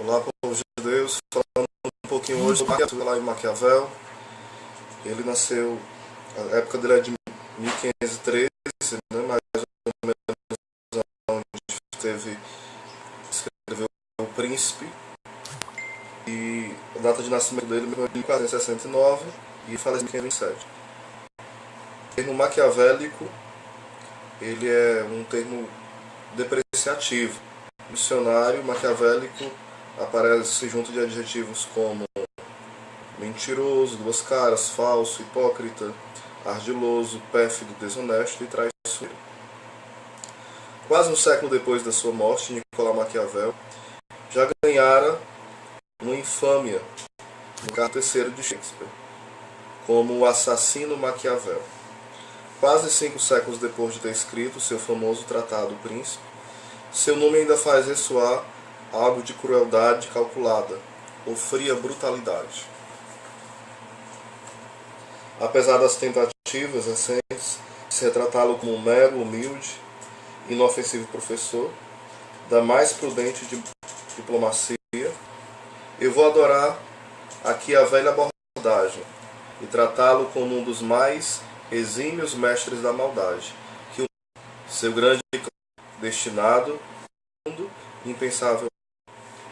Olá, povo de Deus, falando um pouquinho hoje sobre Maquiavel. Ele nasceu, a época dele é de 1513, né, mais ou menos onde escreveu O Príncipe. E a data de nascimento dele é 1469 e faleceu em 1527. O termo maquiavélico, ele é um termo depreciativo. No dicionário, maquiavélico aparece junto de adjetivos como mentiroso, duas caras, falso, hipócrita, ardiloso, pérfido, desonesto e traiçoeiro. Quase um século depois da sua morte, Nicolau Maquiavel já ganhara uma infâmia no cargo terceiro de Shakespeare, como o assassino Maquiavel. Quase 5 séculos depois de ter escrito seu famoso tratado O Príncipe, seu nome ainda faz ressoar algo de crueldade calculada, ou fria brutalidade. Apesar das tentativas recentes de se retratá-lo como um mero, humilde, inofensivo professor, da mais prudente diplomacia, eu vou adorar aqui a velha abordagem e tratá-lo como um dos mais exímios mestres da maldade, que seu grande destinado ao mundo impensável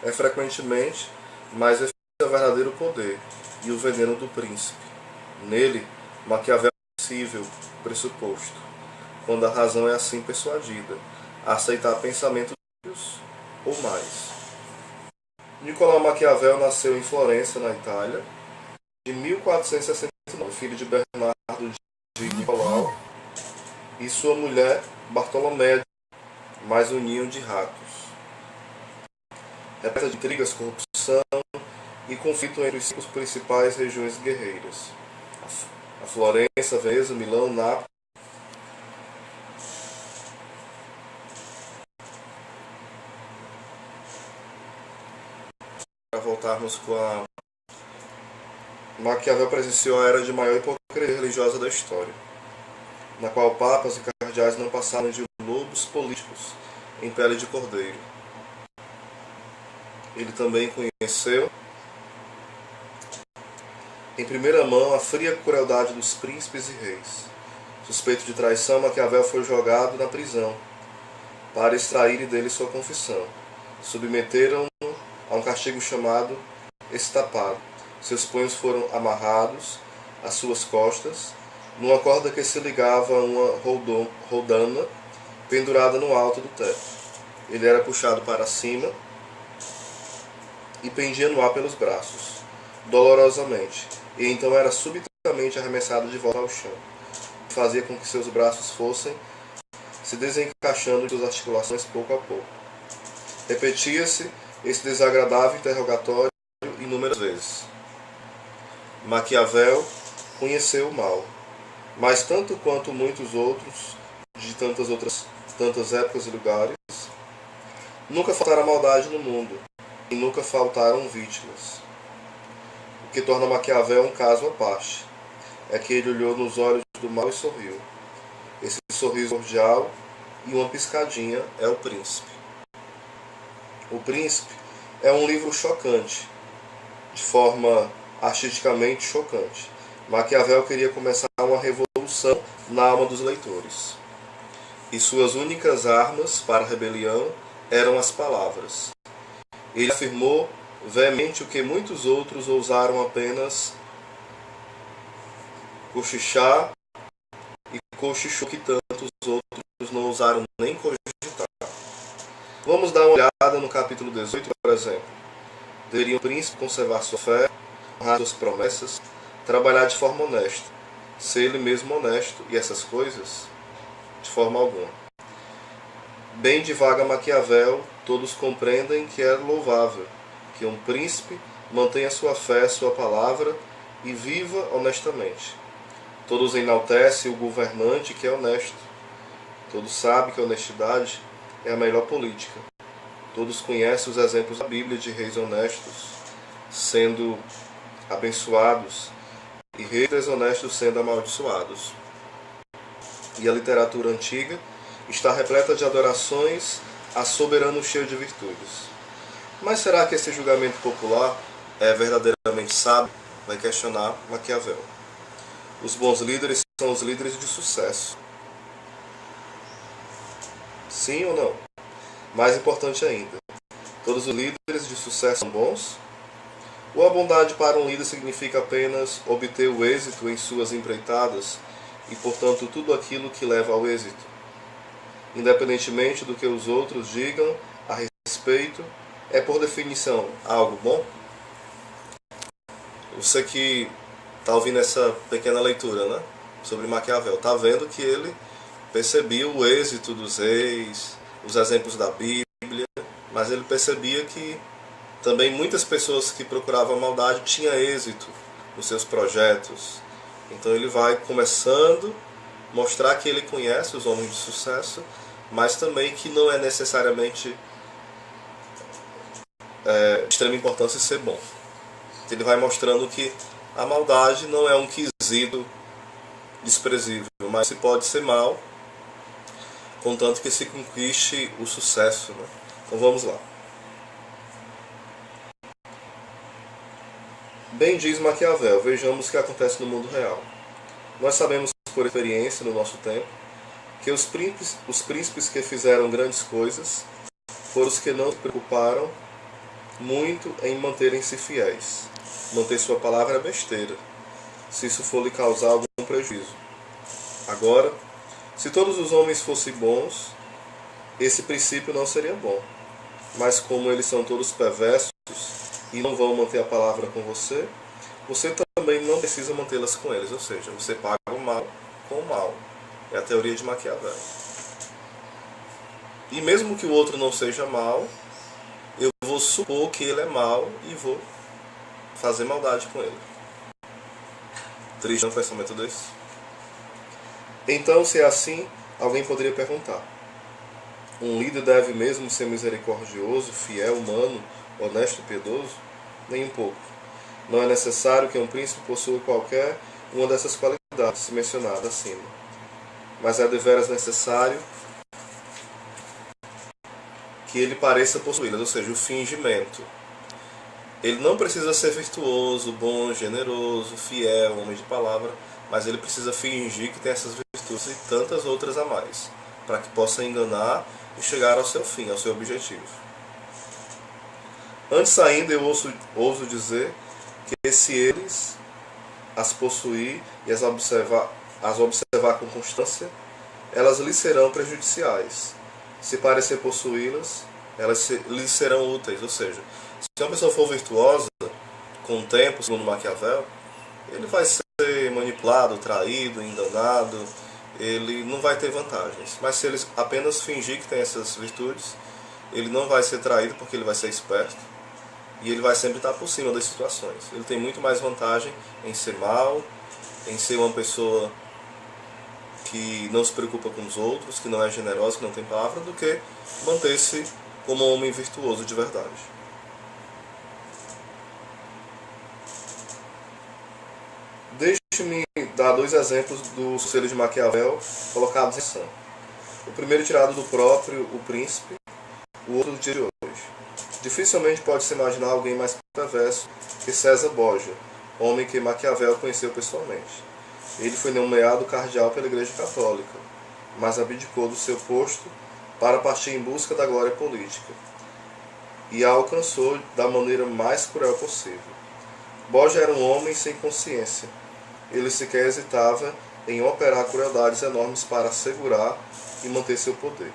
é frequentemente mais o verdadeiro poder e o veneno do príncipe. Nele, Maquiavel é possível pressuposto, quando a razão é assim persuadida, a aceitar pensamentos ou mais. Nicolau Maquiavel nasceu em Florença, na Itália, em 1469, filho de Bernardo de Nicolau e sua mulher Bartolomé, mais um ninho de ratos. Repleta de intrigas, corrupção e conflito entre as 5 principais regiões guerreiras: a Florença, Veneza, Milão, Nápoles. Para voltarmos com a Maquiavel presenciou a era de maior hipocrisia religiosa da história, na qual papas e cardeais não passaram de lobos políticos em pele de cordeiro. Ele também conheceu em primeira mão a fria crueldade dos príncipes e reis. Suspeito de traição, Maquiavel foi jogado na prisão para extrair dele sua confissão. Submeteram-no a um castigo chamado estapado. Seus punhos foram amarrados às suas costas, numa corda que se ligava a uma roldana pendurada no alto do teto. Ele era puxado para cima e pendia no ar pelos braços, dolorosamente, e então era subitamente arremessado de volta ao chão. Fazia com que seus braços fossem se desencaixando de suas articulações pouco a pouco. Repetia-se esse desagradável interrogatório inúmeras vezes. Maquiavel conheceu o mal, mas tanto quanto muitos outros, de tantas épocas e lugares, nunca faltará maldade no mundo, e nunca faltaram vítimas. O que torna Maquiavel um caso à parte é que ele olhou nos olhos do mal e sorriu. Esse sorriso cordial e uma piscadinha é O Príncipe. O Príncipe é um livro chocante, de forma artisticamente chocante. Maquiavel queria começar uma revolução na alma dos leitores, e suas únicas armas para a rebelião eram as palavras. Ele afirmou veemente o que muitos outros ousaram apenas cochichar, e cochichou que tantos outros não ousaram nem cogitar. Vamos dar uma olhada no capítulo 18, por exemplo. Deveria o príncipe conservar sua fé, honrar suas promessas, trabalhar de forma honesta, ser ele mesmo honesto e essas coisas? De forma alguma. Bem devaga Maquiavel, todos compreendem que é louvável que um príncipe mantenha sua fé, sua palavra e viva honestamente. Todos enaltecem o governante que é honesto. Todos sabem que a honestidade é a melhor política. Todos conhecem os exemplos da Bíblia de reis honestos sendo abençoados e reis desonestos sendo amaldiçoados. E a literatura antiga está repleta de adorações a soberano cheio de virtudes. Mas será que esse julgamento popular é verdadeiramente sábio? Vai questionar Maquiavel. Os bons líderes são os líderes de sucesso. Sim ou não? Mais importante ainda, todos os líderes de sucesso são bons? Ou a bondade para um líder significa apenas obter o êxito em suas empreitadas e, portanto, tudo aquilo que leva ao êxito? Independentemente do que os outros digam a respeito, é por definição algo bom? Você que está ouvindo essa pequena leitura, né, sobre Maquiavel, está vendo que ele percebia o êxito dos reis, os exemplos da Bíblia, mas ele percebia que também muitas pessoas que procuravam a maldade tinham êxito nos seus projetos. Então ele vai começando a mostrar que ele conhece os homens de sucesso, mas também que não é necessariamente de extrema importância ser bom. Ele vai mostrando que a maldade não é um quesito desprezível, mas se pode ser mal, contanto que se conquiste o sucesso, né? Então vamos lá. Bem diz Maquiavel, vejamos o que acontece no mundo real. Nós sabemos por experiência no nosso tempo que os príncipes que fizeram grandes coisas foram os que não se preocuparam muito em manterem-se fiéis. Manter sua palavra é besteira, se isso for lhe causar algum prejuízo. Agora, se todos os homens fossem bons, esse princípio não seria bom. Mas como eles são todos perversos e não vão manter a palavra com você, você também não precisa mantê-las com eles. Ou seja, você paga o mal com o mal. É a teoria de Maquiavel. E mesmo que o outro não seja mal, eu vou supor que ele é mal e vou fazer maldade com ele. Triste um pensamento desse? Então, se é assim, alguém poderia perguntar: um líder deve mesmo ser misericordioso, fiel, humano, honesto e piedoso? Nem um pouco. Não é necessário que um príncipe possua qualquer uma dessas qualidades mencionadas acima. Mas é deveras necessário que ele pareça possuí-las, ou seja, o fingimento. Ele não precisa ser virtuoso, bom, generoso, fiel, homem de palavra, mas ele precisa fingir que tem essas virtudes e tantas outras a mais, para que possa enganar e chegar ao seu fim, ao seu objetivo. Antes ainda, eu ouso dizer que se eles as possuir e as observar com constância, elas lhes serão prejudiciais. Se parecer possuí-las, elas lhes serão úteis, ou seja, se uma pessoa for virtuosa, com o tempo, segundo Maquiavel, ele vai ser manipulado, traído, enganado, ele não vai ter vantagens. Mas se ele apenas fingir que tem essas virtudes, ele não vai ser traído porque ele vai ser esperto e ele vai sempre estar por cima das situações. Ele tem muito mais vantagem em ser mau, em ser uma pessoa que não se preocupa com os outros, que não é generosa, que não tem palavra, do que manter-se como um homem virtuoso de verdade. Deixe-me dar dois exemplos do conselho de Maquiavel colocados em ação. O primeiro tirado do próprio O Príncipe, o outro do dia de hoje. Dificilmente pode-se imaginar alguém mais perverso que César Borgia, homem que Maquiavel conheceu pessoalmente. Ele foi nomeado cardeal pela Igreja Católica, mas abdicou do seu posto para partir em busca da glória política, e a alcançou da maneira mais cruel possível. Borgia era um homem sem consciência. Ele sequer hesitava em operar crueldades enormes para assegurar e manter seu poder.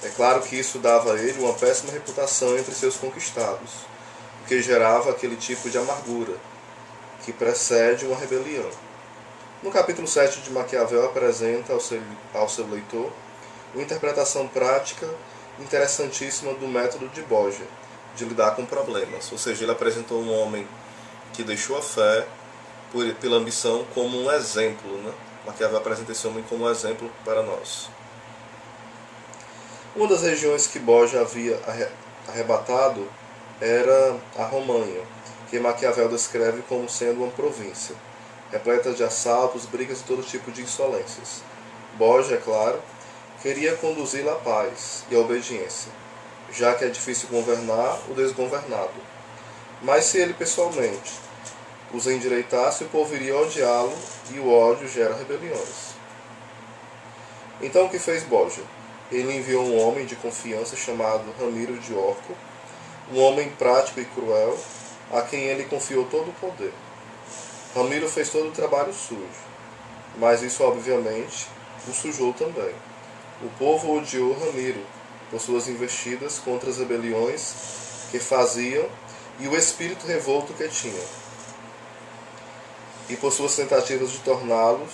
É claro que isso dava a ele uma péssima reputação entre seus conquistados, o que gerava aquele tipo de amargura que precede uma rebelião. No capítulo 7 de Maquiavel apresenta ao seu leitor uma interpretação prática interessantíssima do método de Borgia, de lidar com problemas. Ou seja, ele apresentou um homem que deixou a fé pela ambição como um exemplo, né? Maquiavel apresenta esse homem como um exemplo para nós. Uma das regiões que Borgia havia arrebatado era a Romanha, que Maquiavel descreve como sendo uma província, repleta de assaltos, brigas e todo tipo de insolências. Borgia, é claro, queria conduzi-la à paz e à obediência. já que é difícil governar o desgovernado. Mas se ele pessoalmente os endireitasse, o povo iria odiá-lo, e o ódio gera rebeliões. Então o que fez Borgia? Ele enviou um homem de confiança chamado Ramiro de Orco, um homem prático e cruel, a quem ele confiou todo o poder. Ramiro fez todo o trabalho sujo, mas isso obviamente o sujou também. O povo odiou Ramiro por suas investidas contra as rebeliões que faziam e o espírito revolto que tinha, e por suas tentativas de torná-los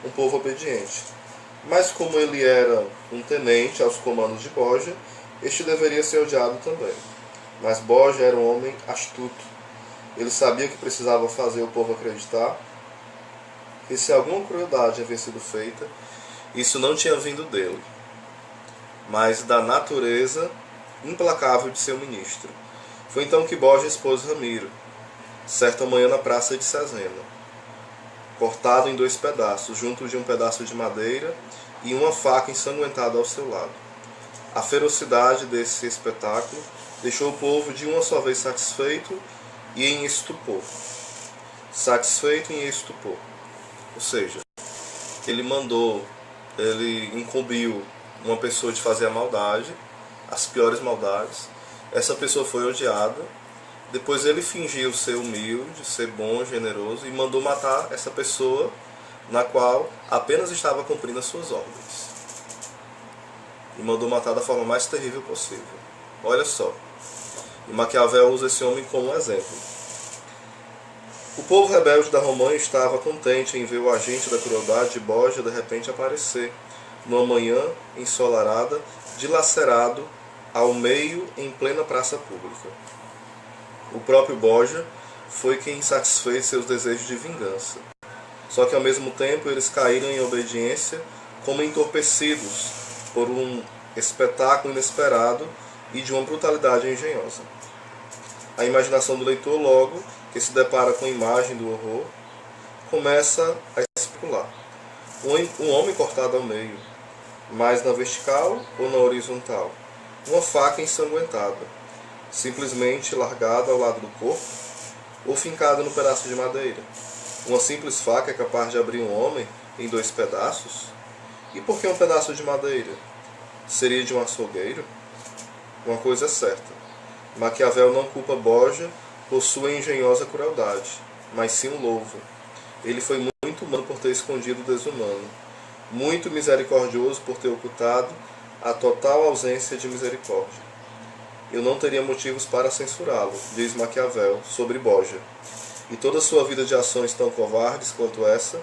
um povo obediente. Mas como ele era um tenente aos comandos de Borgia, este deveria ser odiado também. Mas Borgia era um homem astuto. Ele sabia que precisava fazer o povo acreditar que se alguma crueldade havia sido feita, isso não tinha vindo dele, mas da natureza implacável de seu ministro. Foi então que Borgia expôs Ramiro, certa manhã na praça de Cesena, cortado em 2 pedaços, junto de um pedaço de madeira e uma faca ensanguentada ao seu lado. A ferocidade desse espetáculo deixou o povo de uma só vez satisfeito e em estupor. Satisfeito e em estupor. Ou seja, ele incumbiu uma pessoa de fazer a maldade, as piores maldades. Essa pessoa foi odiada. Depois ele fingiu ser humilde, ser bom, generoso, e mandou matar essa pessoa na qual apenas estava cumprindo as suas ordens. E mandou matar da forma mais terrível possível. Olha só. E Maquiavel usa esse homem como exemplo. O povo rebelde da Romã estava contente em ver o agente da crueldade de Borgia de repente aparecer, numa manhã ensolarada, dilacerado ao meio em plena praça pública. O próprio Borgia foi quem satisfez seus desejos de vingança. Só que ao mesmo tempo eles caíram em obediência como entorpecidos por um espetáculo inesperado e de uma brutalidade engenhosa. A imaginação do leitor, logo que se depara com a imagem do horror, começa a especular. Um homem cortado ao meio, mais na vertical ou na horizontal? Uma faca ensanguentada, simplesmente largada ao lado do corpo, ou fincada no pedaço de madeira? Uma simples faca é capaz de abrir um homem em 2 pedaços? E por que um pedaço de madeira? Seria de um açougueiro? Uma coisa é certa. Maquiavel não culpa Borgia por sua engenhosa crueldade, mas sim o louva. Ele foi muito humano por ter escondido o desumano, muito misericordioso por ter ocultado a total ausência de misericórdia. Eu não teria motivos para censurá-lo, diz Maquiavel sobre Borgia. E toda sua vida de ações tão covardes quanto essa